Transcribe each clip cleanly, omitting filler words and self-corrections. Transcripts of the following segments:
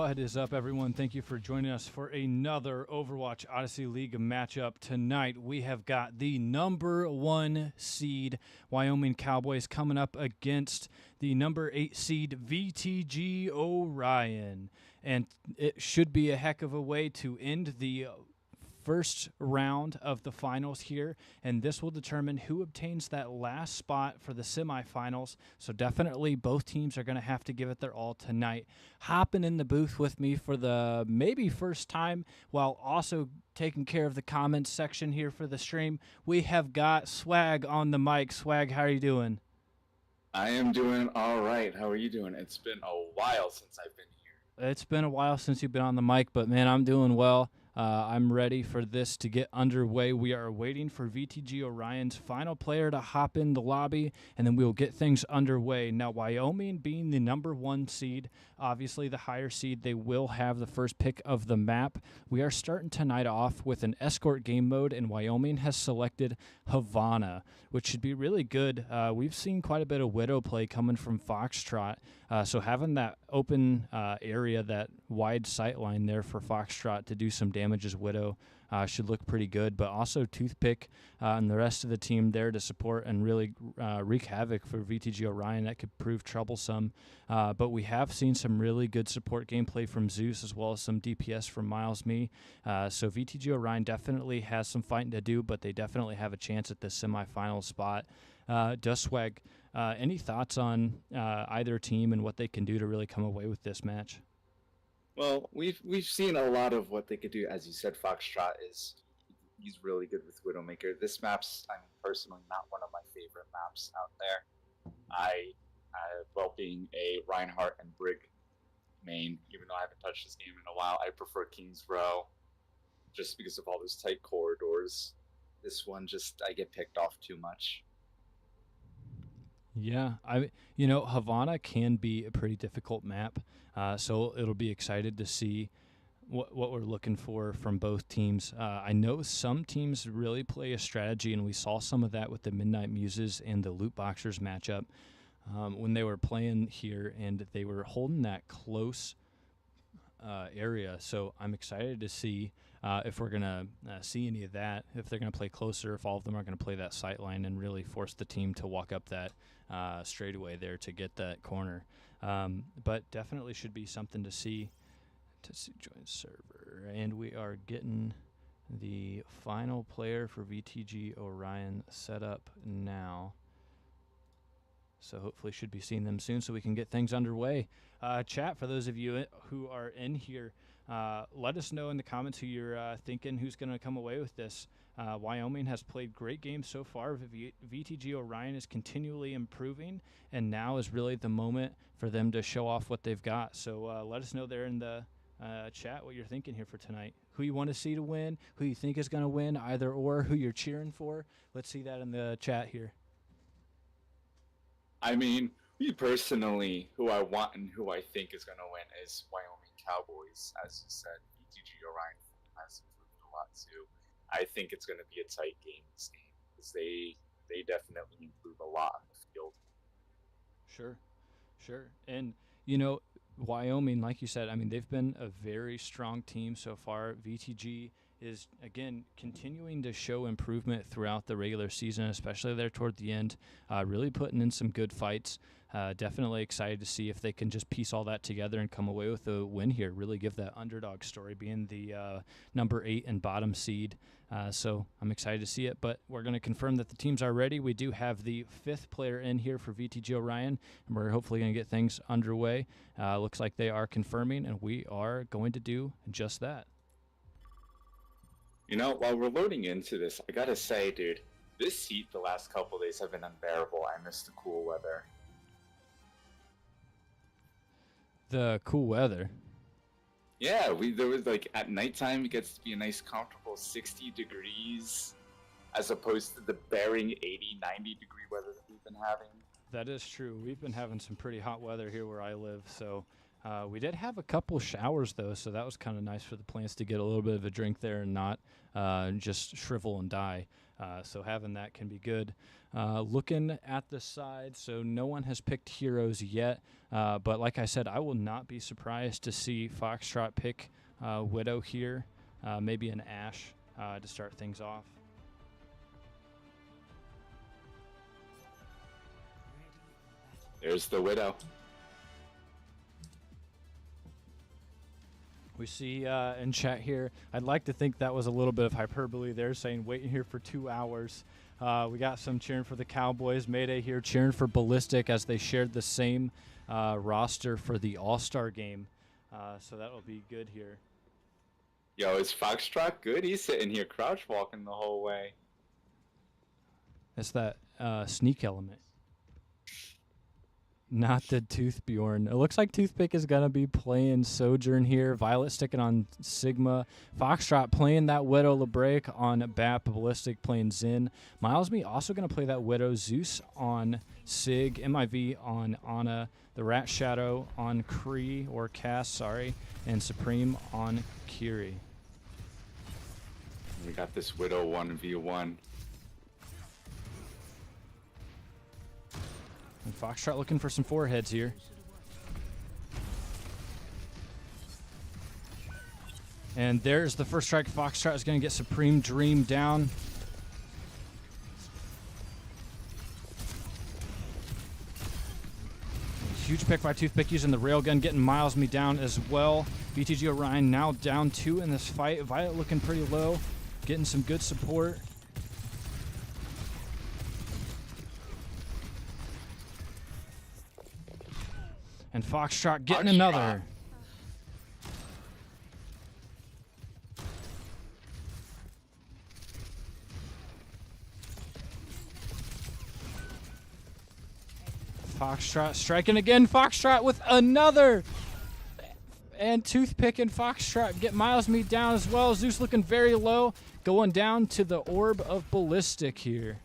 What is up, everyone? Thank you for joining us for another Overwatch Odyssey League matchup. Tonight, we have got the number 1 seed Wyoming Cowboys coming up against the number 8 seed VTG Orion. And it should be a heck of a way to end the first round of the finals here, and this will determine who obtains that last spot for the semifinals. So definitely both teams are going to have to give it their all tonight. Hopping in the booth with me for the maybe first time while also taking care of the comments section here for the stream, we have got Swag on the mic. Swag, how are you doing? I am doing all right. How are you doing? It's been a while since I've been here. It's been a while since you've been on the mic, but man, I'm doing well. I'm ready for this to get underway. We are waiting for VTG Orion's final player to hop in the lobby, and then we will get things underway. Now, Wyoming being the number 1 seed, obviously the higher seed, they will have the first pick of the map. We are starting tonight off with an escort game mode, and Wyoming has selected Havana, which should be really good. We've seen quite a bit of Widow play coming from Foxtrot, so having that open area, that wide sight line there for Foxtrot to do some damage as Widow should look pretty good. But also Toothpick and the rest of the team there to support and really wreak havoc for VTG Orion. That could prove troublesome. But we have seen some really good support gameplay from Zeus as well as some DPS from Miles Me. So VTG Orion definitely has some fighting to do, but they definitely have a chance at this semifinal spot. Duswag, any thoughts on either team and what they can do to really come away with this match? Well, we've seen a lot of what they could do. As you said, Foxtrot he's really good with Widowmaker. This map's, I mean, personally not one of my favorite maps out there. Well, being a Reinhardt and Brig main, even though I haven't touched this game in a while, I prefer King's Row just because of all those tight corridors. This one I get picked off too much. Yeah, Havana can be a pretty difficult map, so it'll be excited to see what we're looking for from both teams. I know some teams really play a strategy, and we saw some of that with the Midnight Muses and the Loot Boxers matchup when they were playing here, and they were holding that close area. So I'm excited to see if we're going to see any of that, if they're going to play closer, if all of them are going to play that sight line and really force the team to walk up that straightaway there to get that corner. But definitely should be something to see. Join server. And we are getting the final player for VTG Orion set up now. So hopefully should be seeing them soon so we can get things underway. Chat, for those of you who are in here, let us know in the comments who you're thinking who's going to come away with this. Wyoming has played great games so far. VTG Orion is continually improving, and now is really the moment for them to show off what they've got. So let us know there in the chat what you're thinking here for tonight. Who you want to see to win, who you think is going to win, either or, who you're cheering for. Let's see that in the chat here. I mean, me personally, who I want and who I think is going to win is Wyoming Cowboys. As you said, VTG Orion has improved a lot too. I think it's going to be a tight game this game because they definitely improve a lot on the field. Sure. And, Wyoming, like you said, I mean, they've been a very strong team so far. VTG is, again, continuing to show improvement throughout the regular season, especially there toward the end, really putting in some good fights. Definitely excited to see if they can just piece all that together and come away with a win here, really give that underdog story, being the number 8 and bottom seed. So I'm excited to see it, but we're going to confirm that the teams are ready. We do have the 5th player in here for VTG Orion, and we're hopefully going to get things underway. Looks like they are confirming, and we are going to do just that. While we're loading into this, I gotta say, dude, this heat the last couple days have been unbearable. I miss the cool weather. The cool weather? Yeah, there was at nighttime it gets to be a nice comfortable 60 degrees as opposed to the bearing 80, 90 degree weather that we've been having. That is true. We've been having some pretty hot weather here where I live, so we did have a couple showers, though, so that was kind of nice for the plants to get a little bit of a drink there and not just shrivel and die. So having that can be good. Looking at the side, so no one has picked heroes yet. But like I said, I will not be surprised to see Foxtrot pick Widow here, maybe an Ashe to start things off. There's the Widow. We see in chat here, I'd like to think that was a little bit of hyperbole there, saying waiting here for 2 hours. We got some cheering for the Cowboys. Mayday here cheering for Ballistic as they shared the same roster for the All-Star game. So that will be good here. Yo, is Foxtrot good? He's sitting here crouch walking the whole way. That's that sneak element. Not the Toothbjorn. It looks like Toothpick is going to be playing Sojourn here. Violet sticking on Sigma. Foxtrot playing that Widow. Lebraic on Bap. Ballistic playing Zin. Milesme also going to play that Widow. Zeus on Sig. MIV on Ana. The Rat Shadow on Kree, or Cass, sorry. And Supreme on Kiri. We got this Widow 1v1. And Foxtrot looking for some foreheads here. And there's the first strike. Foxtrot is going to get Supreme Dream down. Huge pick by Toothpick using the railgun, getting Milesme down as well. VTG Orion now down 2 in this fight. Violet looking pretty low, getting some good support. And Foxtrot getting another. Foxtrot striking again. Foxtrot with another. And Toothpick and Foxtrot get Milesme down as well. Zeus looking very low. Going down to the Orb of Ballistic here.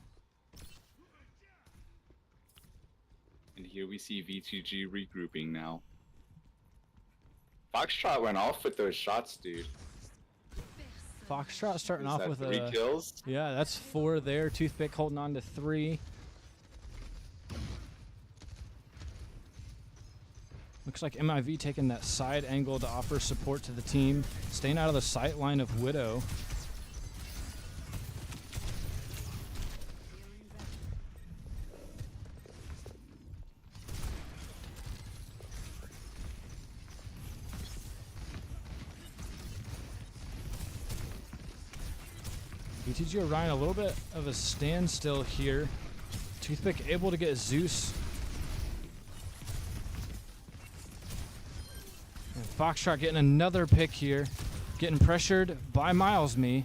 And here we see VTG regrouping now. Foxtrot went off with those shots, dude. Foxtrot starting off with 3 kills. Yeah, that's 4 there. Toothpick holding on to 3. Looks like MIV taking that side angle to offer support to the team. Staying out of the sight line of Widow. VTG Orion a little bit of a standstill here. Toothpick able to get Zeus. And Foxtrot getting another pick here. Getting pressured by Milesme.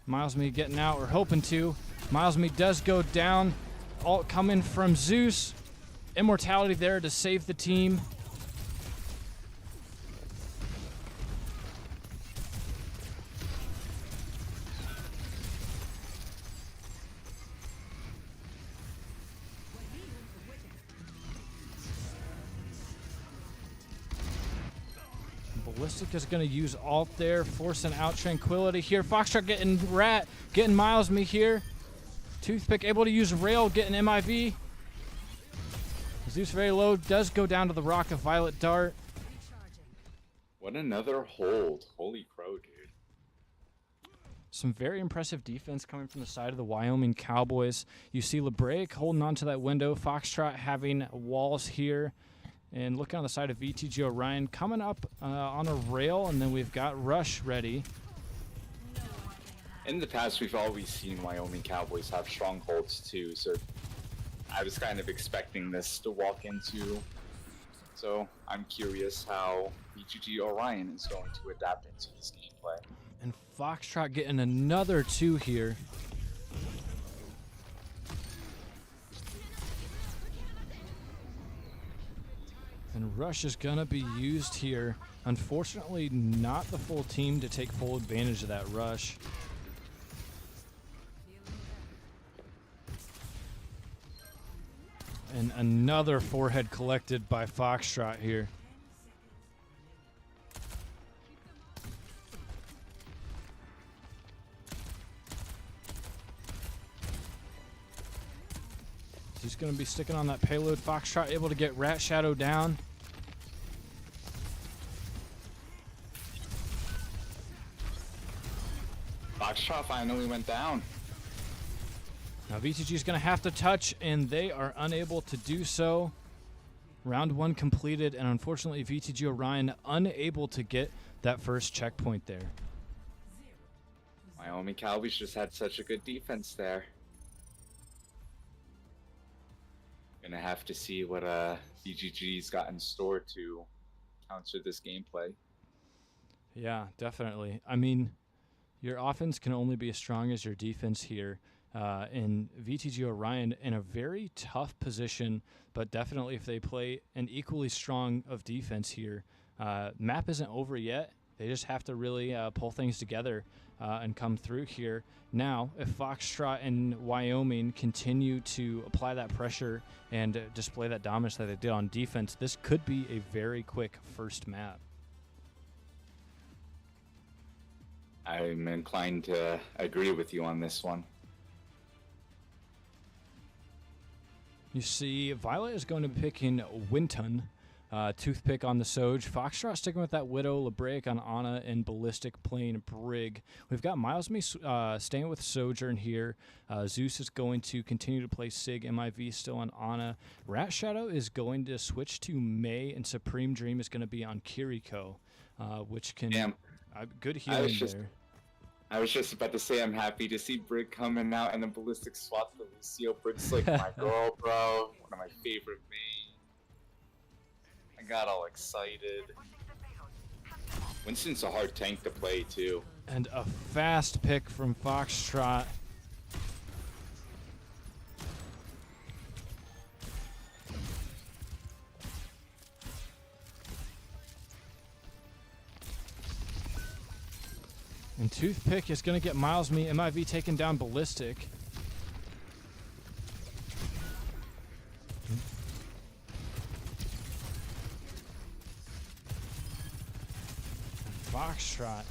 Milesme getting out, or hoping to. Milesme does go down. Ult coming from Zeus. Immortality there to save the team. Ballistic is going to use ult there, forcing out Tranquility here. Foxtrot getting Rat, getting Milesme here. Toothpick able to use Rail, getting MIV. Zeus very low, does go down to the Rock of Violet Dart. What another hold. Holy crow, dude. Some very impressive defense coming from the side of the Wyoming Cowboys. You see Lebraic holding on to that window. Foxtrot having walls here. And looking on the side of VTG Orion, coming up on a rail, and then we've got Rush ready. In the past, we've always seen Wyoming Cowboys have strongholds too, so I was kind of expecting this to walk into. So I'm curious how VTG Orion is going to adapt into his gameplay. And Foxtrot getting another 2 here. And Rush is going to be used here. Unfortunately, not the full team to take full advantage of that Rush. And another forehead collected by Foxtrot here. He's going to be sticking on that payload. Foxtrot able to get Rat Shadow down. Foxtrot finally went down. Now VTG is going to have to touch, and they are unable to do so. Round 1 completed, and unfortunately VTG Orion unable to get that first checkpoint there. Wyoming Cowboys just had such a good defense there. Gonna have to see what VGG's got in store to counter this gameplay. Yeah, definitely. I mean, your offense can only be as strong as your defense here. And VTG Orion in a very tough position, but definitely if they play an equally strong of defense here, map isn't over yet. They just have to really pull things together and come through here. Now, if Foxtrot and Wyoming continue to apply that pressure and display that dominance that they did on defense, this could be a very quick first map. I'm inclined to agree with you on this one. You see, Violet is going to be picking Winton. Toothpick on the Soj. Foxtrot sticking with that Widow, Labraic on Ana, and Ballistic playing Brig. We've got Milesme staying with Sojourn here. Zeus is going to continue to play Sig. MIV still on Ana. Rat Shadow is going to switch to Mei, and Supreme Dream is going to be on Kiriko, which can... good healing there. I was just about to say I'm happy to see Brig coming out and the Ballistic swap to Lucio. Brig's like my girl, bro. One of my favorite mains. I got all excited. Winston's a hard tank to play too. And a fast pick from Foxtrot. And Toothpick is going to get Milesme. MIV taking down Ballistic. Foxtrot.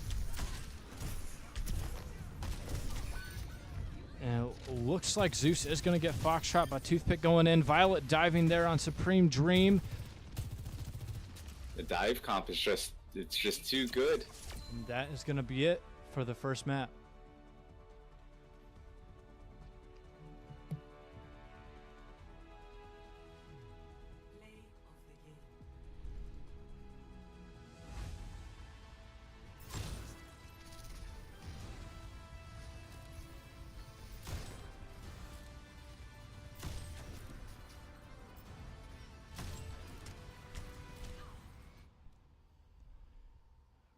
And it looks like Zeus is going to get Foxtrot by Toothpick going in. Violet diving there on Supreme Dream. The dive comp is it's just too good. And that is going to be it for the first map.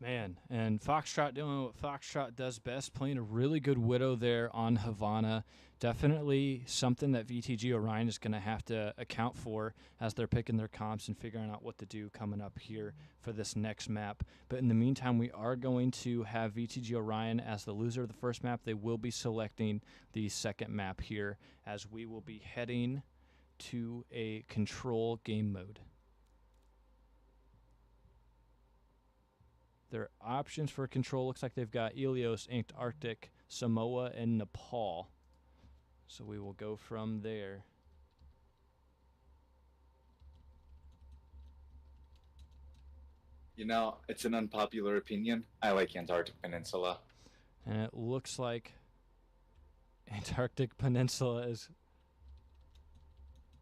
Man, and Foxtrot doing what Foxtrot does best, playing a really good Widow there on Havana. Definitely something that VTG Orion is going to have to account for as they're picking their comps and figuring out what to do coming up here for this next map. But in the meantime, we are going to have VTG Orion as the loser of the first map. They will be selecting the second map here as we will be heading to a control game mode. Their options for control looks like they've got Ilios, Antarctic, Samoa, and Nepal. So we will go from there. You know, it's an unpopular opinion. I like Antarctic Peninsula. And it looks like Antarctic Peninsula is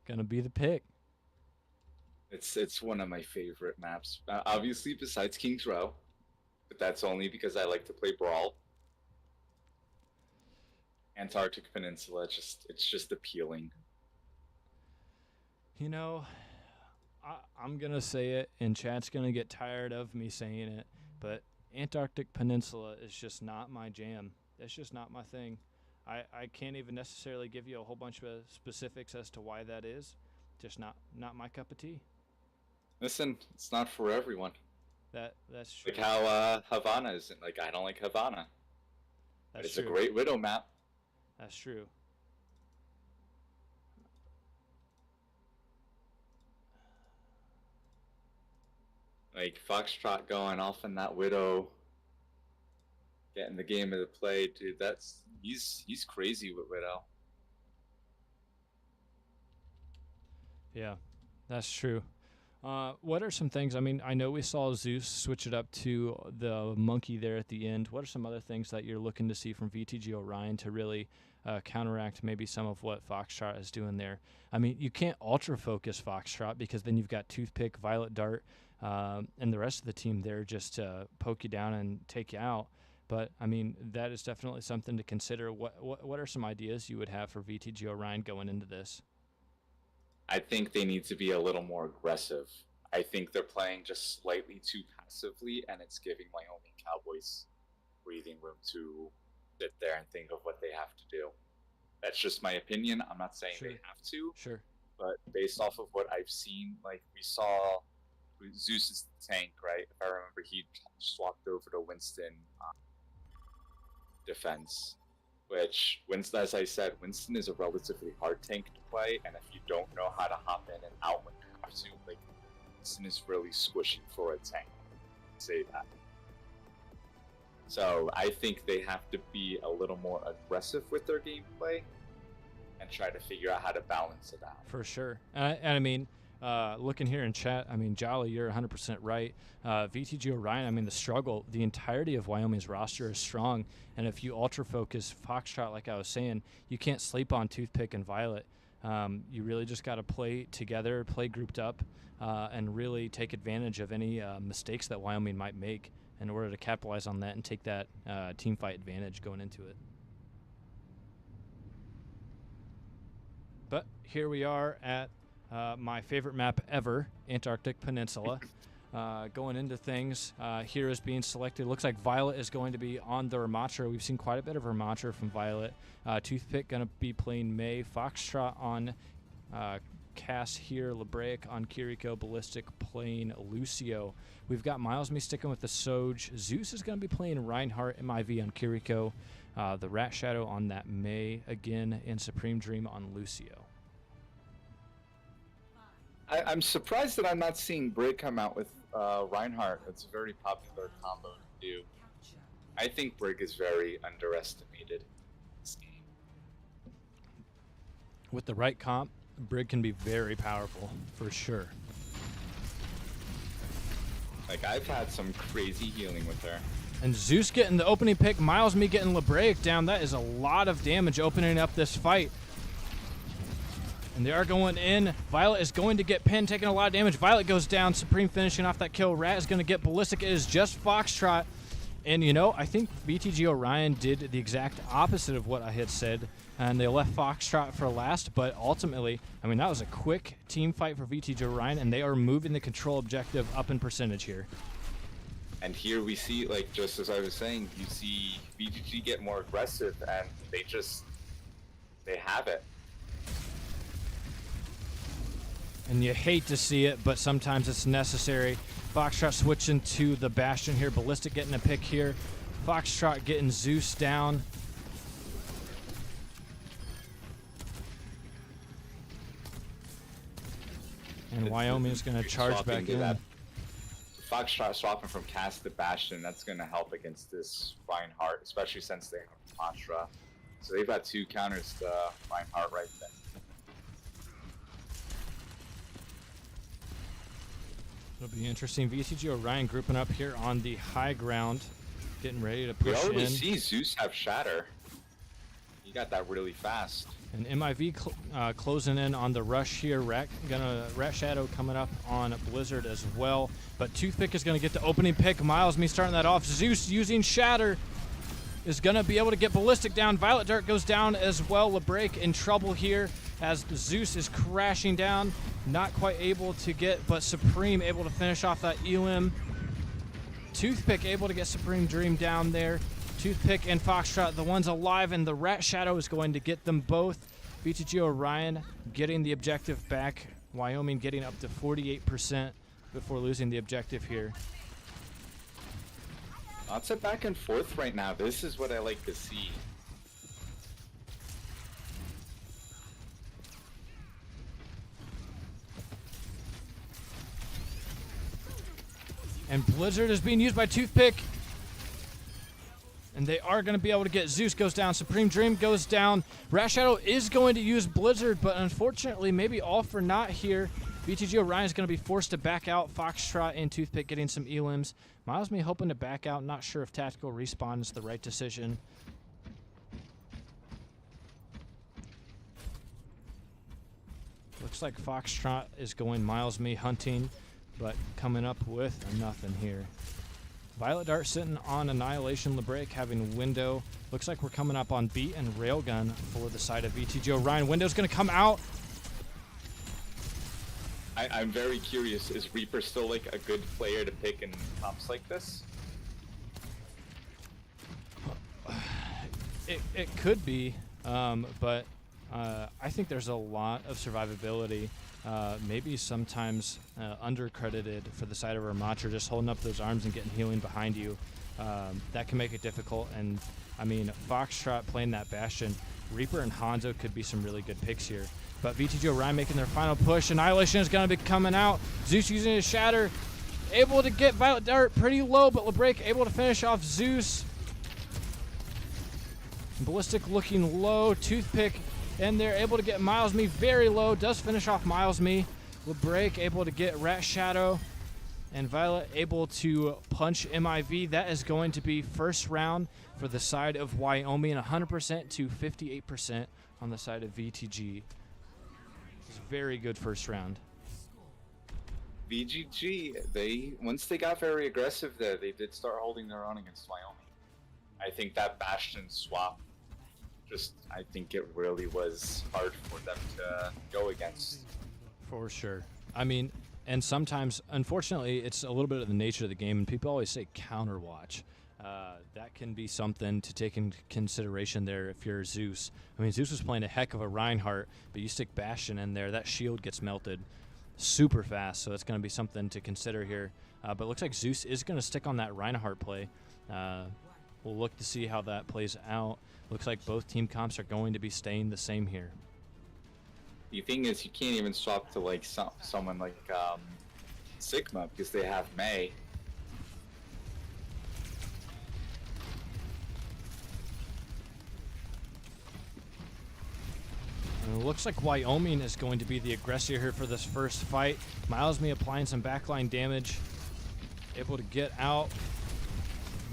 going to be the pick. It's one of my favorite maps. Obviously, besides King's Row. But that's only because I like to play Brawl. Antarctic Peninsula, it's just appealing. You know, I'm going to say it, and chat's going to get tired of me saying it, but Antarctic Peninsula is just not my jam. That's just not my thing. I can't even necessarily give you a whole bunch of specifics as to why that is. Just not my cup of tea. Listen, it's not for everyone. That's true. Like how Havana isn't. Like, I don't like Havana. It's true. A great Widow map. That's true. Like, Foxtrot going off in that Widow, getting the game of the play, dude, he's crazy with Widow. Yeah, that's true. What are some things? I mean, I know we saw Zeus switch it up to the monkey there at the end. What are some other things that you're looking to see from VTG Orion to really counteract maybe some of what Foxtrot is doing there? I mean, you can't ultra focus Foxtrot because then you've got Toothpick, Violet Dart, and the rest of the team there just to poke you down and take you out. But I mean, that is definitely something to consider. What are some ideas you would have for VTG Orion going into this? I think they need to be a little more aggressive. I think they're playing just slightly too passively, and it's giving Wyoming Cowboys breathing room to sit there and think of what they have to do. That's just my opinion. I'm not saying Sure. they have to, Sure. but based off of what I've seen, like we saw Zeus's tank, right? If I remember, he swapped over to Winston defense. Which, Winston, as I said, Winston is a relatively hard tank to play, and if you don't know how to hop in and out when you have to, like, Winston is really squishy for a tank. I'd say that. So I think they have to be a little more aggressive with their gameplay and try to figure out how to balance it out. For sure. And I mean, looking here in chat, I mean, Jolly, you're 100% right. VTG Orion, I mean, the entirety of Wyoming's roster is strong. And if you ultra focus Foxtrot, like I was saying, you can't sleep on Toothpick and Violet. You really just got to play together, play grouped up, and really take advantage of any mistakes that Wyoming might make in order to capitalize on that and take that team fight advantage going into it. But here we are at my favorite map ever, Antarctic Peninsula. Going into things, here is being selected. Looks like Violet is going to be on the Ramattra. We've seen quite a bit of Ramattra from Violet. Toothpick going to be playing May. Foxtrot on Cass here. Lebraic on Kiriko. Ballistic playing Lucio. We've got Miles Me sticking with the Soj. Zeus is going to be playing Reinhardt MIV on Kiriko. The Rat Shadow on that May again, and Supreme Dream on Lucio. I'm surprised that I'm not seeing Brig come out with Reinhardt. It's a very popular combo to do. I think Brig is very underestimated in this game. With the right comp, Brig can be very powerful, for sure. Like, I've had some crazy healing with her. And Zeus getting the opening pick, Miles Me getting Lebraic down. That is a lot of damage opening up this fight. And they are going in. Violet is going to get pinned, taking a lot of damage. Violet goes down. Supreme finishing off that kill. Rat is going to get Ballistic. It is just Foxtrot. And, you know, I think VTG Orion did the exact opposite of what I had said. And they left Foxtrot for last. But ultimately, I mean, that was a quick team fight for VTG Orion. And they are moving the control objective up in percentage here. And here we see, like, just as I was saying, you see VTG get more aggressive. And they have it. And you hate to see it, but sometimes it's necessary. Foxtrot switching to the Bastion here. Ballistic getting a pick here. Foxtrot getting Zeus down. And Wyoming is going to charge back in. Foxtrot swapping from Cast to Bastion, that's going to help against this Reinhardt, especially since they have Mantra. So they've got two counters to Reinhardt right there. It'll be interesting. VTG Orion grouping up here on the high ground, getting ready to push in. We already see Zeus have Shatter. He got that really fast. And MIV closing in on the rush here. Rat Shadow coming up on Blizzard as well. But Toothpick is going to get the opening pick. Miles Me starting that off. Zeus using Shatter is going to be able to get Ballistic down. Violet Dart goes down as well. Lebraic in trouble here as Zeus is crashing down. Not quite able to get, but Supreme able to finish off that Elim. Toothpick able to get Supreme Dream down there. Toothpick and Foxtrot, the ones alive, and the Rat Shadow is going to get them both. VTG Orion getting the objective back. Wyoming getting up to 48% before losing the objective here. Lots of back and forth right now. This is what I like to see. And Blizzard is being used by Toothpick. And they are going to be able to get Zeus goes down. Supreme Dream goes down. Rat Shadow is going to use Blizzard, but unfortunately, maybe all for naught here. VTG Orion is going to be forced to back out. Foxtrot and Toothpick getting some elims. Miles Me hoping to back out. Not sure if tactical respawn is the right decision. Looks like Foxtrot is going Miles Me hunting, but coming up with a nothing here. Violet Dart sitting on Annihilation. Lebreak having Window. Looks like we're coming up on Beat and Railgun for the side of VTG Orion. Window's going to come out. I'm very curious. Is Reaper still like a good player to pick in comps like this? It could be, but I think there's a lot of survivability. Maybe sometimes undercredited for the side of Ramattra, just holding up those arms and getting healing behind you. That can make it difficult. And I mean, Foxtrot playing that Bastion, Reaper and Hanzo could be some really good picks here. But VTG Orion making their final push. Annihilation is going to be coming out. Zeus using his Shatter, able to get Violet Dart pretty low, but Lebreak able to finish off Zeus. Ballistic looking low. Toothpick, and they're able to get Miles Me very low. Does finish off Miles Me. Lebreak able to get Rat Shadow. And Violet able to punch MIV. That is going to be first round for the side of Wyoming. 100% to 58% on the side of VTG. It's a very good first round. VGG, once they got very aggressive there, they did start holding their own against Wyoming. I think that Bastion swap, I think it really was hard for them to go against. For sure. I mean, and sometimes, unfortunately, it's a little bit of the nature of the game, and people always say counterwatch. That can be something to take into consideration there if you're Zeus. I mean, Zeus was playing a heck of a Reinhardt, but you stick Bastion in there, that shield gets melted super fast, so that's going to be something to consider here. But it looks like Zeus is going to stick on that Reinhardt play. We'll look to see how that plays out. Looks like both team comps are going to be staying the same here. The thing is, you can't even swap to like someone like Sigma because they have Mei. And it looks like Wyoming is going to be the aggressor here for this first fight. Miles Me applying some backline damage. Able to get out.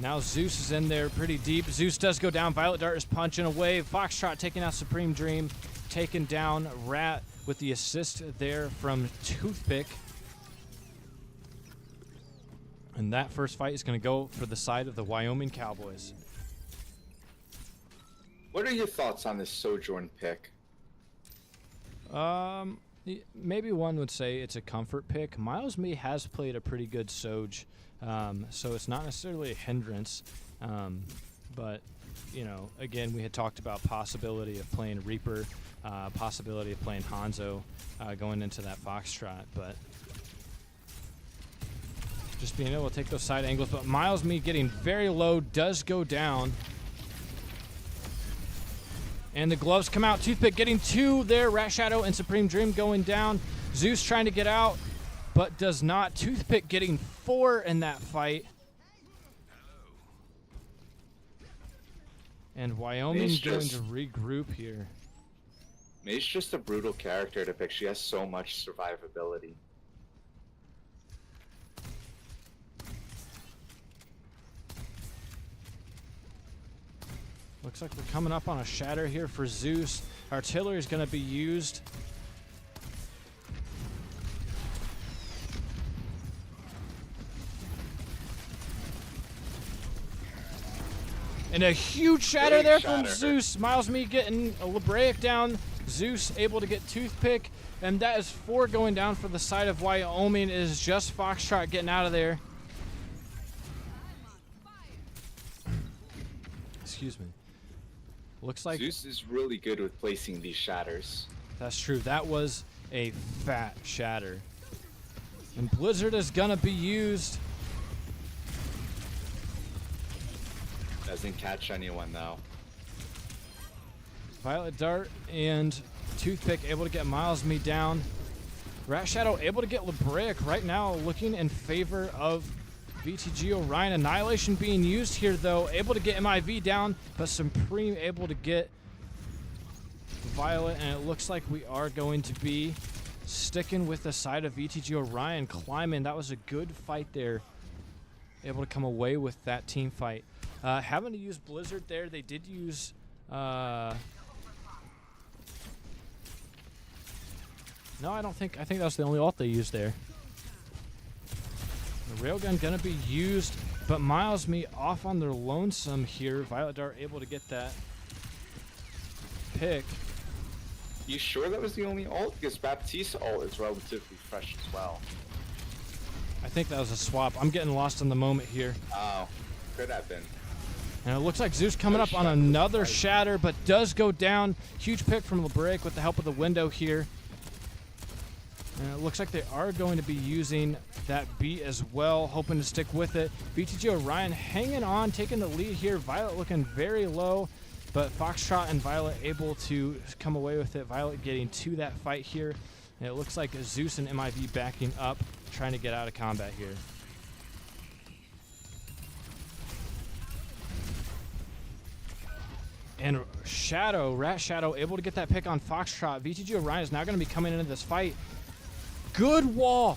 Now Zeus is in there pretty deep. Zeus does go down. Violet Dart is punching away. Foxtrot taking out Supreme Dream. Taking down Rat with the assist there from Toothpick. And that first fight is going to go for the side of the Wyoming Cowboys. What are your thoughts on this Sojourn pick? Maybe one would say it's a comfort pick. Miles Me has played a pretty good Soj, so it's not necessarily a hindrance. But, you know, again, we had talked about possibility of playing Reaper, possibility of playing Hanzo going into that Foxtrot, but just being able to take those side angles. But Miles Me getting very low does go down. And the gloves come out. Toothpick getting two there. Rat Shadow and Supreme Dream going down. Zeus trying to get out, but does not. Toothpick getting 4 in that fight. And Wyoming going to regroup here. May's just a brutal character to pick. She has so much survivability. Looks like we're coming up on a shatter here for Zeus. Artillery is going to be used. And a huge shatter there from Zeus. Miles Me getting a Lebreak down. Zeus able to get Toothpick. And that is 4 going down for the side of Wyoming. It is just Foxtrot getting out of there. Excuse me. Looks like Zeus is really good with placing these shatters. That's true. That was a fat shatter. And Blizzard is going to be used. Doesn't catch anyone though. Violet Dart and Toothpick able to get Miles Me down. Rat Shadow able to get Lebreak right now, looking in favor of VTG Orion. Annihilation being used here, though. Able to get MIV down, but Supreme able to get Violet, and it looks like we are going to be sticking with the side of VTG Orion climbing. That was a good fight there. Able to come away with that team fight. Having to use Blizzard there. They did use... No, I think that was the only ult they used there. The railgun gonna be used, but Miles Me off on their lonesome here. Violet Dart able to get that pick. You sure that was the only ult? Because Baptiste ult is relatively fresh as well. I think that was a swap. I'm getting lost in the moment here. Oh, could have been. And it looks like Zeus coming up on another shatter, but does go down. Huge pick from LeBrick with the help of the window here. And it looks like they are going to be using that beat as well, hoping to stick with it. VTG Orion hanging on, taking the lead here. Violet looking very low, but Foxtrot and Violet able to come away with it. Violet getting to that fight here. And it looks like Zeus and MIV backing up, trying to get out of combat here. And Rat Shadow able to get that pick on Foxtrot. VTG Orion is now going to be coming into this fight. Good wall.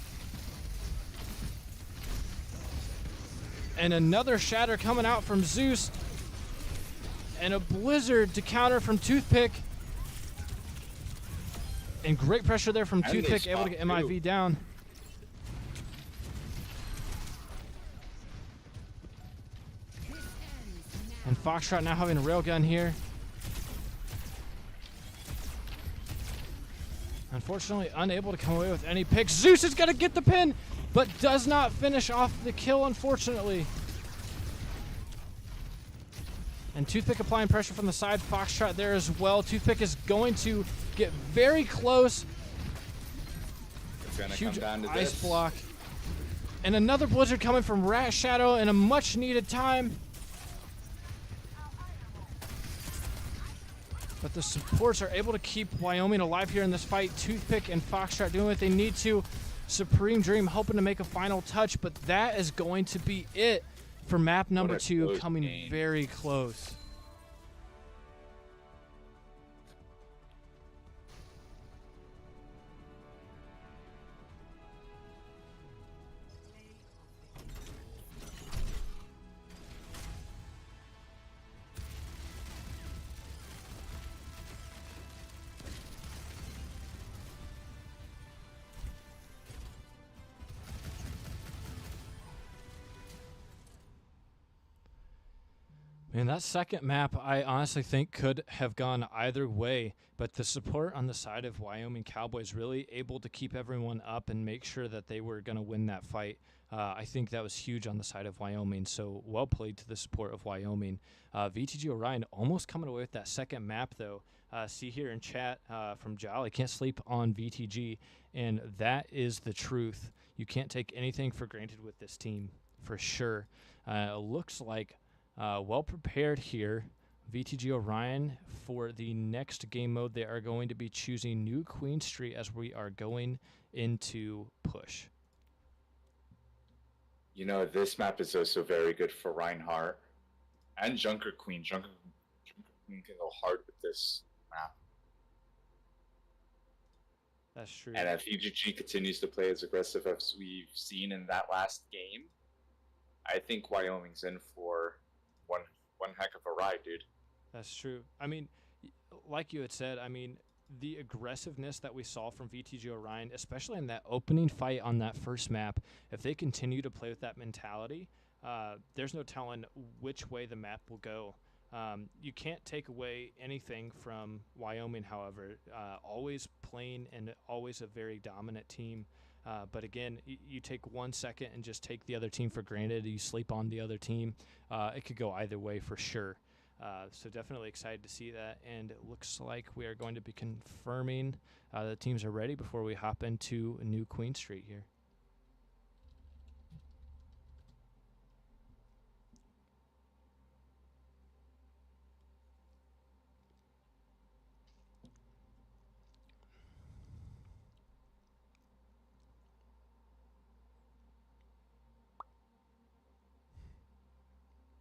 And another shatter coming out from Zeus. And a blizzard to counter from Toothpick. And great pressure there from Toothpick, able to get MIV down. And Foxtrot now having a railgun here. Unfortunately, unable to come away with any picks. Zeus is going to get the pin, but does not finish off the kill, unfortunately. And Toothpick applying pressure from the side. Foxtrot there as well. Toothpick is going to get very close. It's going to Huge come down to ice this. block. And another blizzard coming from Rat Shadow in a much-needed time. But the supports are able to keep Wyoming alive here in this fight. Toothpick and Foxtrot doing what they need to. Supreme Dream hoping to make a final touch, but that is going to be it for map number 2, coming very close. And that second map, I honestly think could have gone either way, but the support on the side of Wyoming Cowboys really able to keep everyone up and make sure that they were going to win that fight. I think that was huge on the side of Wyoming, so well played to the support of Wyoming. VTG Orion almost coming away with that second map, though. See here in chat from Jolly, can't sleep on VTG, and that is the truth. You can't take anything for granted with this team, for sure. It looks like well prepared here. VTG Orion for the next game mode. They are going to be choosing New Queen Street as we are going into push. You know, this map is also very good for Reinhardt and Junker Queen. Junker Queen can go hard with this map. That's true. And if VTG continues to play as aggressive as we've seen in that last game, I think Wyoming's in for one heck of a ride, dude. That's true. I mean, like you had said, I mean, the aggressiveness that we saw from VTG Orion, especially in that opening fight on that first map, if they continue to play with that mentality, there's no telling which way the map will go. You can't take away anything from Wyoming, however. Always playing and always a very dominant team. But again, you take 1 second and just take the other team for granted. You sleep on the other team. It could go either way for sure. So definitely excited to see that. And it looks like we are going to be confirming the teams are ready before we hop into New Queen Street here.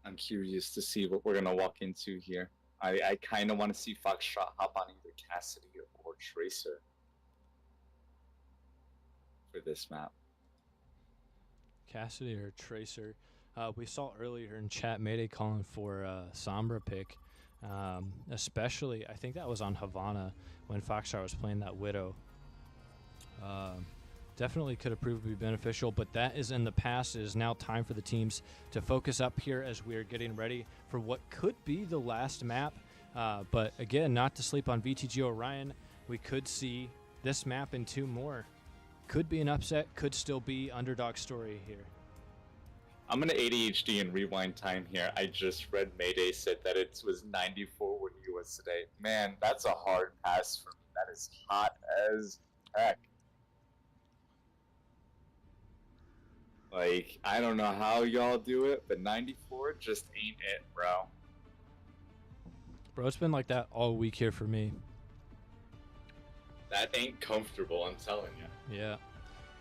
I'm curious to see what we're gonna walk into here. I kind of want to see Foxtrot hop on either Cassidy or Tracer for this map. Cassidy or Tracer. We saw earlier in chat Mayday calling for Sombra pick. Especially, I think that was on Havana when Foxtrot was playing that Widow. Definitely could have proved to be beneficial, but that is in the past. It is now time for the teams to focus up here as we are getting ready for what could be the last map. But again, not to sleep on VTG Orion. We could see this map and 2 more. Could be an upset, could still be underdog story here. I'm gonna ADHD and rewind time here. I just read Mayday said that it was 94 when he was today. Man, that's a hard pass for me. That is hot as heck. Like, I don't know how y'all do it, but 94 just ain't it, bro. Bro, it's been like that all week here for me. That ain't comfortable, I'm telling you. Yeah.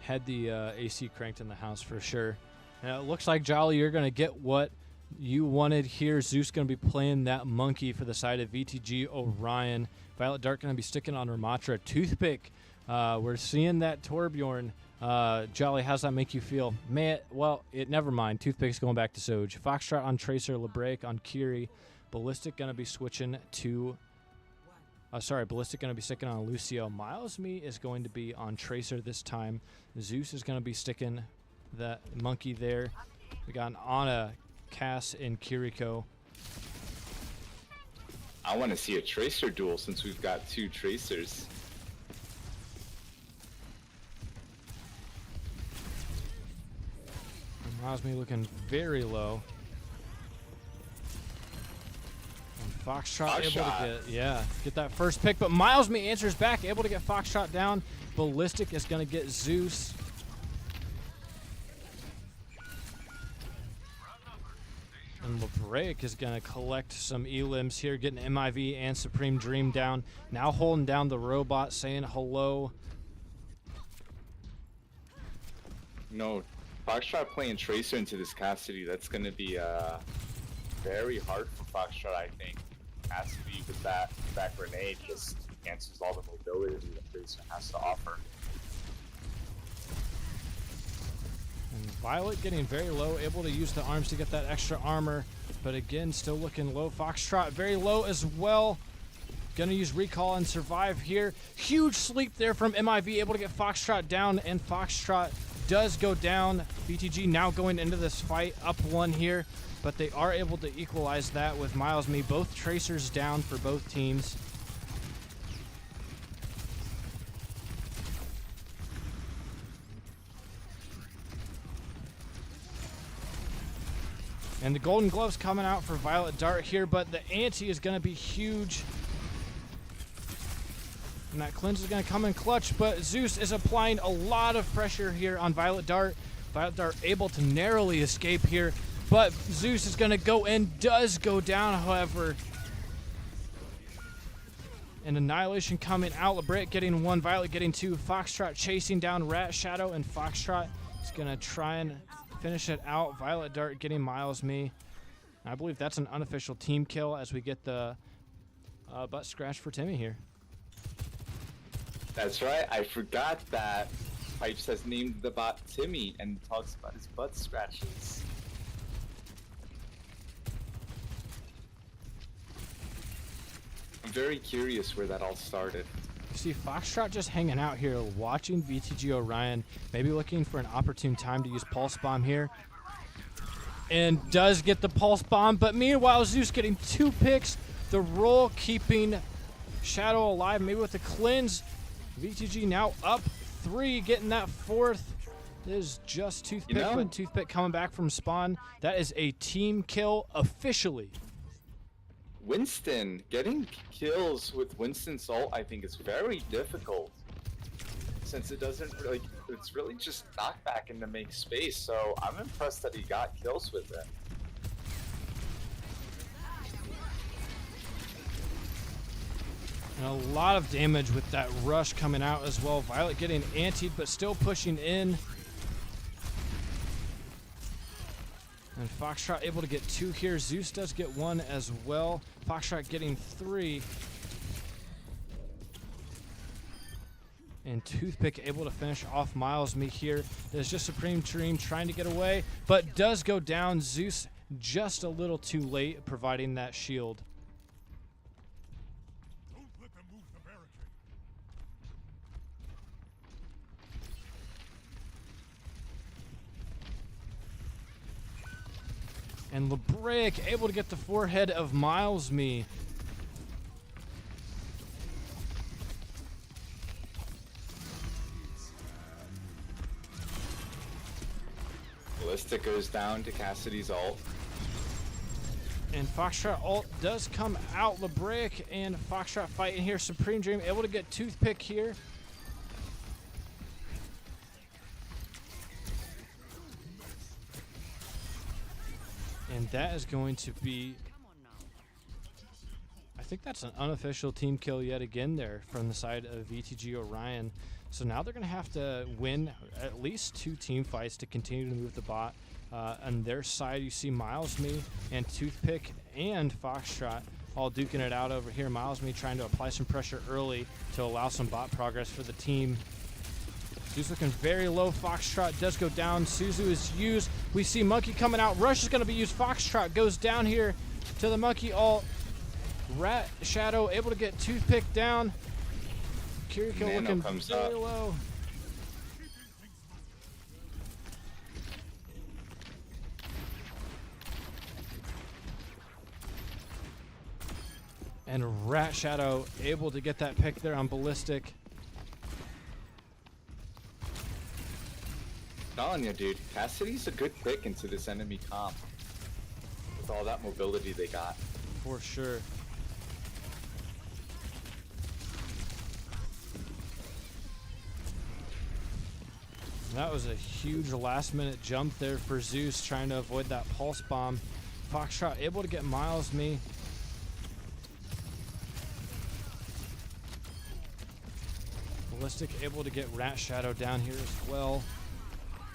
Had the AC cranked in the house for sure. Now, it looks like, Jolly, you're going to get what you wanted here. Zeus going to be playing that monkey for the side of VTG Orion. Violet Dark going to be sticking on Ramatra. Toothpick. We're seeing that Torbjorn. Jolly, how's that make you feel? Man, well, never mind. Toothpick's going back to Soj. Foxtrot on Tracer. Lebreak on Kiri. Ballistic going to be switching to... Ballistic going to be sticking on Lucio. Miles Me is going to be on Tracer this time. Zeus is going to be sticking that monkey there. We got an Ana, Cass, and Kiriko. I want to see a Tracer duel since we've got 2 Tracers. Miles Me looking very low. And Foxtrot able to get that first pick, but Miles Me answers back, able to get Foxtrot down. Ballistic is going to get Zeus. And Lebreak is going to collect some elims here, getting MIV and Supreme Dream down. Now holding down the robot, saying hello. No, Foxtrot playing Tracer into this Cassidy, that's going to be very hard for Foxtrot, I think. Cassidy with that grenade just cancels all the mobility that Tracer has to offer. And Violet getting very low, able to use the arms to get that extra armor, but again, still looking low. Foxtrot very low as well. Gonna use recall and survive here. Huge sleep there from MIV, able to get Foxtrot down, and Foxtrot does go down. VTG now going into this fight, up 1 here, but they are able to equalize that with Miles Me. Both Tracers down for both teams. And the Golden Gloves coming out for Violet Dart here, but the ante is going to be huge. And that cleanse is going to come in clutch, but Zeus is applying a lot of pressure here on Violet Dart. Violet Dart able to narrowly escape here, but Zeus is going to go in, does go down, however. And Annihilation coming out. Lebreak getting 1, Violet getting 2. Foxtrot chasing down Rat Shadow, and Foxtrot is going to try and finish it out. Violet Dart getting Miles Me. I believe that's an unofficial team kill as we get the butt scratch for Timmy here. That's right. I forgot that Pipes has named the bot Timmy and talks about his butt scratches. I'm very curious where that all started. See Foxtrot just hanging out here, watching VTG Orion, maybe looking for an opportune time to use Pulse Bomb here. And does get the Pulse Bomb, but meanwhile Zeus getting 2 picks. The roll keeping Shadow alive, maybe with the cleanse. VTG now up 3, getting that 4th. This is just Toothpick, but Toothpick coming back from spawn. That is a team kill officially. Winston, getting kills with Winston's ult I think is very difficult since it doesn't really, it's really just knockback and to make space, so I'm impressed that he got kills with it. And a lot of damage with that rush coming out as well. Violet getting antied, but still pushing in. And Foxtrot able to get 2 here. Zeus does get 1 as well. Foxtrot getting 3. And Toothpick able to finish off Miles Me here. There's just Supreme Dream trying to get away, but does go down. Zeus just a little too late, providing that shield. Don't let them move the barricade. And LeBrick able to get the forehead of Miles Me. Ballistic goes down to Cassidy's ult. And Foxtrot ult does come out. LeBrick and Foxtrot fighting here. Supreme Dream able to get Toothpick here. And that is going to be, I think that's an unofficial team kill yet again there from the side of VTG Orion. So now they're going to have to win at least 2 team fights to continue to move the bot. On their side, you see Miles Me and Toothpick and Foxtrot all duking it out over here. Miles Me trying to apply some pressure early to allow some bot progress for the team. Zeus looking very low. Foxtrot does go down. Suzu is used. We see Monkey coming out. Rush is going to be used. Foxtrot goes down here to the Monkey ult. Rat Shadow able to get Toothpick down. Kiriko Nano looking comes very up. low. And Rat Shadow able to get that pick there on Ballistic. Telling you, dude, Cassidy's a good pick into this enemy comp. With all that mobility they got. For sure. That was a huge last-minute jump there for Zeus, trying to avoid that pulse bomb. Foxtrot able to get Miles Me. Ballistic able to get Rat Shadow down here as well.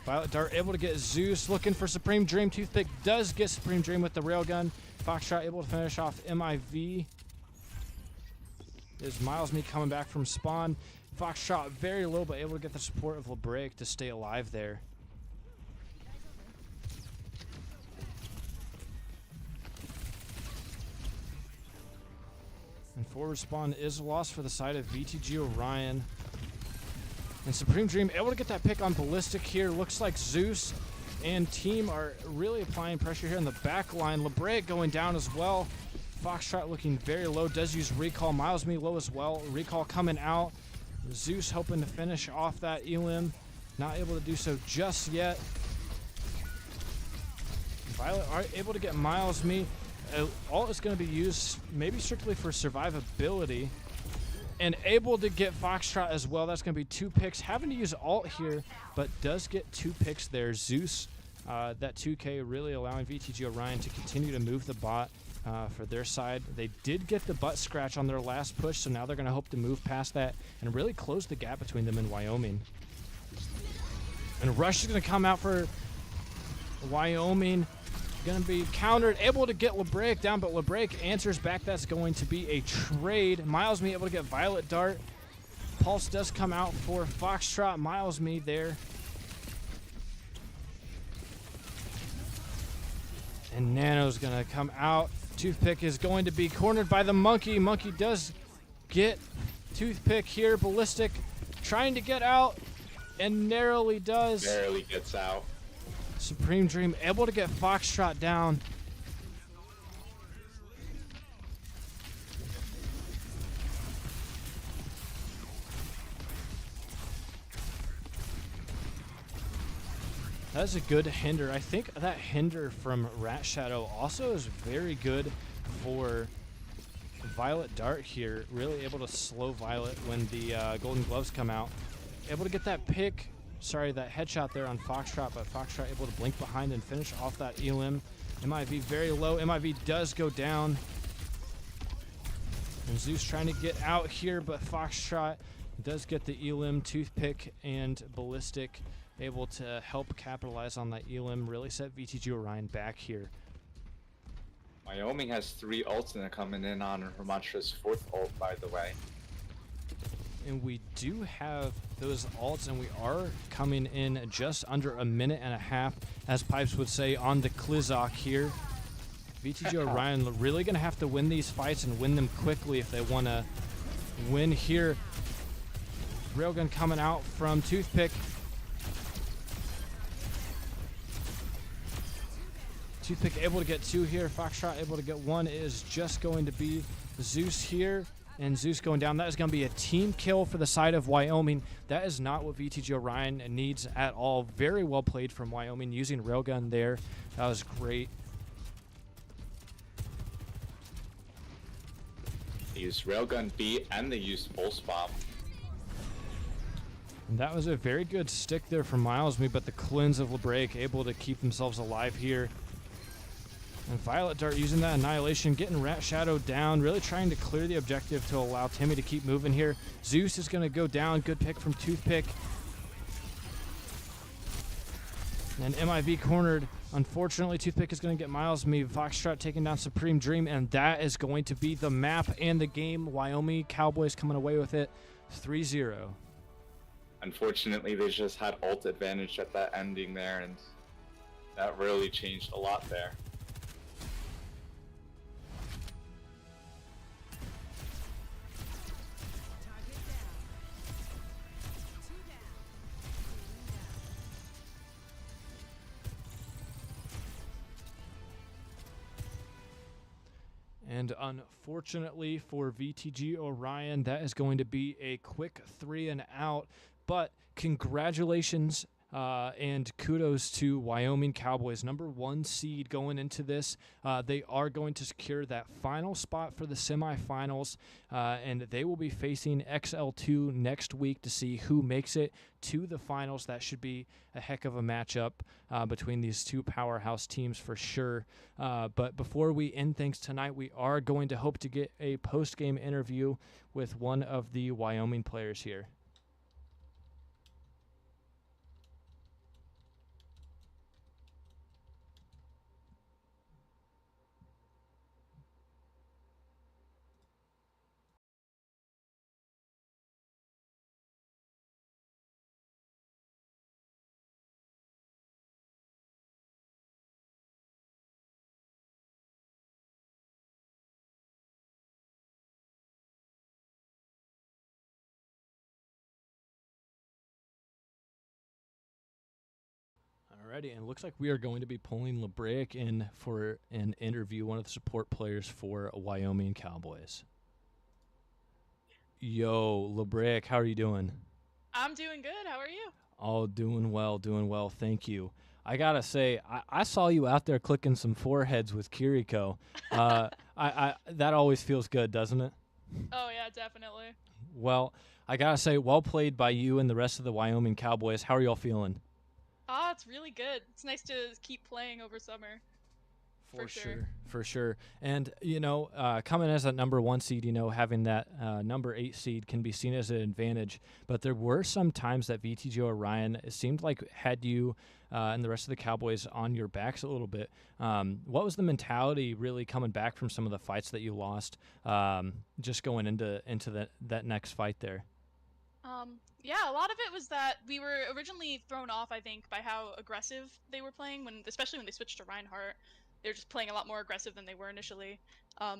Violet Dart able to get Zeus, looking for Supreme Dream. Toothpick does get Supreme Dream with the railgun. Foxtrot able to finish off MIV. There's Miles Me coming back from spawn. Foxtrot very low, but able to get the support of LeBrick to stay alive there. And forward spawn is a loss for the side of VTG Orion. And Supreme Dream able to get that pick on Ballistic here. Looks like Zeus and team are really applying pressure here in the back line. LeBrick going down as well. Foxtrot looking very low. Does use recall. Miles Me low as well. Recall coming out. Zeus hoping to finish off that elim. Not able to do so just yet. Violet are able to get Miles Me. Ult is going to be used maybe strictly for survivability. And able to get Foxtrot as well. That's going to be 2 picks. Having to use ult here, but does get 2 picks there. Zeus, that 2K really allowing VTG Orion to continue to move the bot for their side. They did get the butt scratch on their last push, so now they're going to hope to move past that and really close the gap between them and Wyoming. And Rush is going to come out for Wyoming. Going to be countered, able to get LeBrick down, but LeBrick answers back. That's going to be a trade. Miles Me able to get Violet Dart. Pulse does come out for Foxtrot. Miles Me there. And Nano's going to come out. Toothpick is going to be cornered by the Monkey. Monkey does get Toothpick here. Ballistic trying to get out and narrowly does. Barely gets out. Supreme Dream able to get Foxtrot down. That's a good hinder. I think that hinder from Rat Shadow also is very good for Violet Dart here. Really able to slow Violet when the Golden Gloves come out. Able to get that pick. Sorry, that headshot there on Foxtrot, but Foxtrot able to blink behind and finish off that elim. MIV very low. MIV does go down. And Zeus trying to get out here, but Foxtrot does get the elim. Toothpick and Ballistic able to help capitalize on that Elim, really set VTG Orion back here. Wyoming has 3 ults and they're coming in on Ramantra's 4th ult, by the way. And we do have those ults, and we are coming in just under a minute and a half, as Pipes would say, on the Klizok here. VTG Orion really going to have to win these fights and win them quickly if they want to win here. Railgun coming out from Toothpick. Toothpick able to get 2 here. Foxtrot able to get 1. It is just going to be Zeus here. And Zeus going down. That is going to be a team kill for the side of Wyoming. That is not what VTG Orion needs at all. Very well played from Wyoming using Railgun there. That was great. They used Railgun B and they used Pulse Bomb. And that was a very good stick there from Milesme, but the Clins of Lebraic able to keep themselves alive here. And Violet Dart using that Annihilation, getting Rat Shadow down, really trying to clear the objective to allow Timmy to keep moving here. Zeus is going to go down. Good pick from Toothpick. And MIV cornered. Unfortunately, Toothpick is going to get Milesme. Foxtrot taking down Supreme Dream, and that is going to be the map and the game. Wyoming Cowboys coming away with it 3-0. Unfortunately, they just had ult advantage at that ending there, and that really changed a lot there. And unfortunately for VTG Orion, that is going to be a quick 3 and out. But congratulations and kudos to Wyoming Cowboys, #1 seed going into this. They are going to secure that final spot for the semifinals, and they will be facing XL2 next week to see who makes it to the finals. That should be a heck of a matchup between these 2 powerhouse teams for sure. But before we end things tonight, we are going to hope to get a post-game interview with one of the Wyoming players here. Alrighty, and it looks like we are going to be pulling Lebraic in for an interview, one of the support players for Wyoming Cowboys. Yo, Lebraic, how are you doing? I'm doing good. How are you? Oh, doing well, thank you. I gotta say, I saw you out there clicking some foreheads with Kiriko. That always feels good, doesn't it? Oh, yeah, definitely. Well, I gotta say, well played by you and the rest of the Wyoming Cowboys. How are y'all feeling? It's really good. It's nice to keep playing over summer. For sure. And, coming as a #1 seed, having that #8 seed can be seen as an advantage. But there were some times that VTG Orion, it seemed like, had you and the rest of the Cowboys on your backs a little bit. What was the mentality really coming back from some of the fights that you lost, just going into that next fight there? Yeah, a lot of it was that we were originally thrown off, I think, by how aggressive they were playing, especially when they switched to Reinhardt. They were just playing a lot more aggressive than they were initially.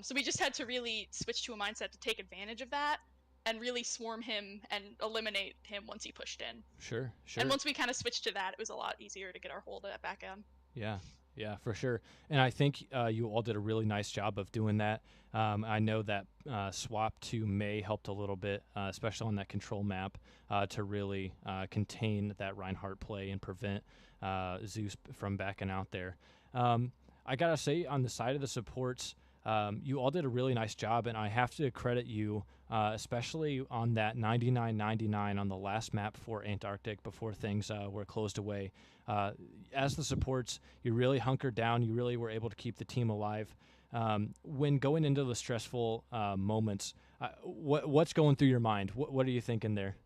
So we just had to really switch to a mindset to take advantage of that and really swarm him and eliminate him once he pushed in. Sure. And once we kind of switched to that, it was a lot easier to get our hold back in. Yeah, for sure. And I think you all did a really nice job of doing that. I know that swap to May helped a little bit, especially on that control map, to really contain that Reinhardt play and prevent Zeus from backing out there. I got to say, on the side of the supports, you all did a really nice job, and I have to credit you, especially on that 99-99 on the last map for Antarctic before things were closed away. As the supports, you really hunkered down. You really were able to keep the team alive. When going into the stressful moments, what's going through your mind? What are you thinking there?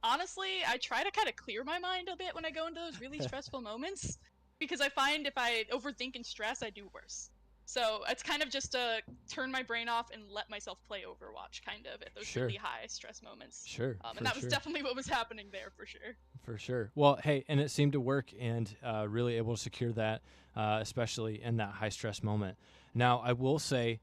honestly, I try to kind of clear my mind a bit when I go into those really stressful moments, because I find if I overthink and stress, I do worse. So it's kind of just to turn my brain off and let myself play Overwatch, kind of at those Sure. really high stress moments. Sure, And for that was sure. definitely what was happening there for sure. For sure. Well, hey, and it seemed to work, and really able to secure that, especially in that high stress moment. Now, I will say,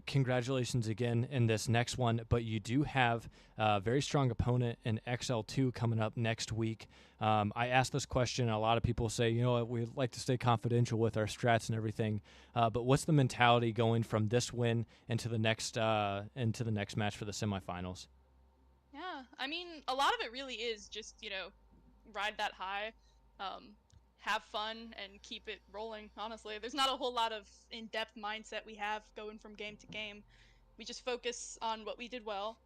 congratulations again in this next one, but you do have a very strong opponent in XL2 coming up next week. I asked this question, and a lot of people say, you know, we like to stay confidential with our strats and everything. But what's the mentality going from this win into the next match for the semifinals? Yeah, I mean, a lot of it really is just, ride that high, um, have fun, and keep it rolling, honestly. There's not a whole lot of in-depth mindset we have going from game to game. We just focus on what we did well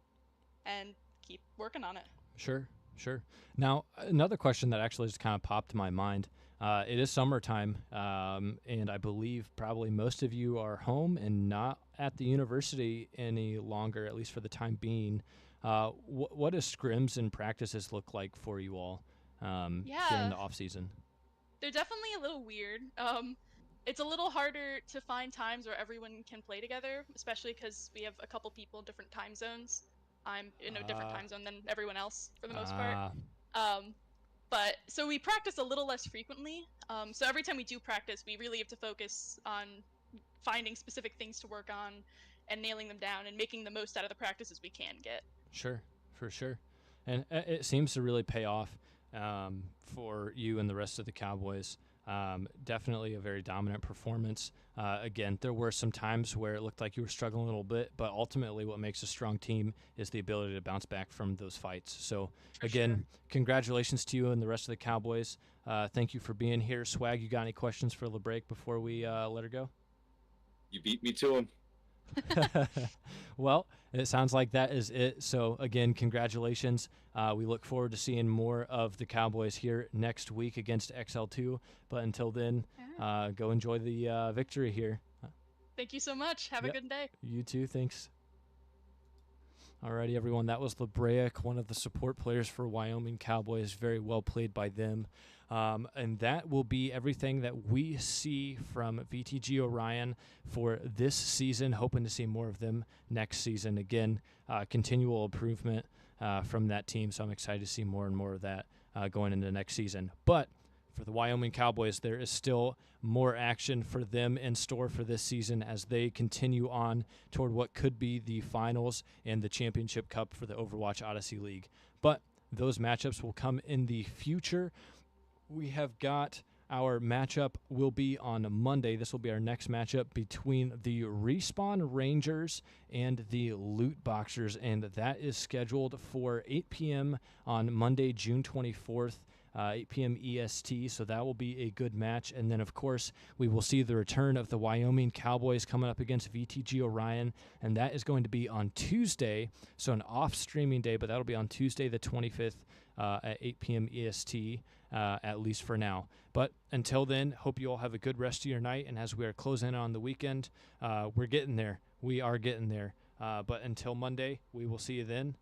and keep working on it. Sure, sure. Now, another question that actually just kind of popped to my mind. It is summertime, and I believe probably most of you are home and not at the university any longer, at least for the time being. What does scrims and practices look like for you all here in Yeah, the off season? they're definitely a little weird. It's a little harder to find times where everyone can play together, especially because we have a couple people in different time zones. I'm in a different Uh, time zone than everyone else for the most part. uh, Um, but so we practice a little less frequently. So every time we do practice, we really have to focus on finding specific things to work on and nailing them down and making the most out of the practices we can get. Sure, for sure. And it seems to really pay off for you and the rest of the Cowboys. Definitely a very dominant performance. Again, there were some times where it looked like you were struggling a little bit, but ultimately what makes a strong team is the ability to bounce back from those fights. So, For again, sure. congratulations to you and the rest of the Cowboys. Thank you for being here. Swag, you got any questions for LeBreak before we let her go? You beat me to him. Well, it sounds like that is it. So, again, congratulations. We look forward to seeing more of the Cowboys here next week against XL2. But until then, go enjoy the victory here. Thank you so much. Have a Yep. good day. You too. Thanks. Alrighty, everyone. That was LeBreak, one of the support players for Wyoming Cowboys. Very well played by them. And that will be everything that we see from VTG Orion for this season. Hoping to see more of them next season. Again, continual improvement from that team. So I'm excited to see more and more of that going into next season. But for the Wyoming Cowboys, there is still more action for them in store for this season as they continue on toward what could be the finals and the championship cup for the Overwatch Odyssey League. But those matchups will come in the future. We have got our matchup will be on Monday. This will be our next matchup between the Respawn Rangers and the Loot Boxers, and that is scheduled for 8 p.m. on Monday, June 24th. 8 p.m. EST, so that will be a good match. And then, of course, we will see the return of the Wyoming Cowboys coming up against VTG Orion, and that is going to be on Tuesday, so an off-streaming day, but that'll be on Tuesday the 25th at 8 p.m. EST, at least for now. But until then, hope you all have a good rest of your night, and as we are closing in on the weekend, we're getting there. We are getting there. But until Monday, we will see you then.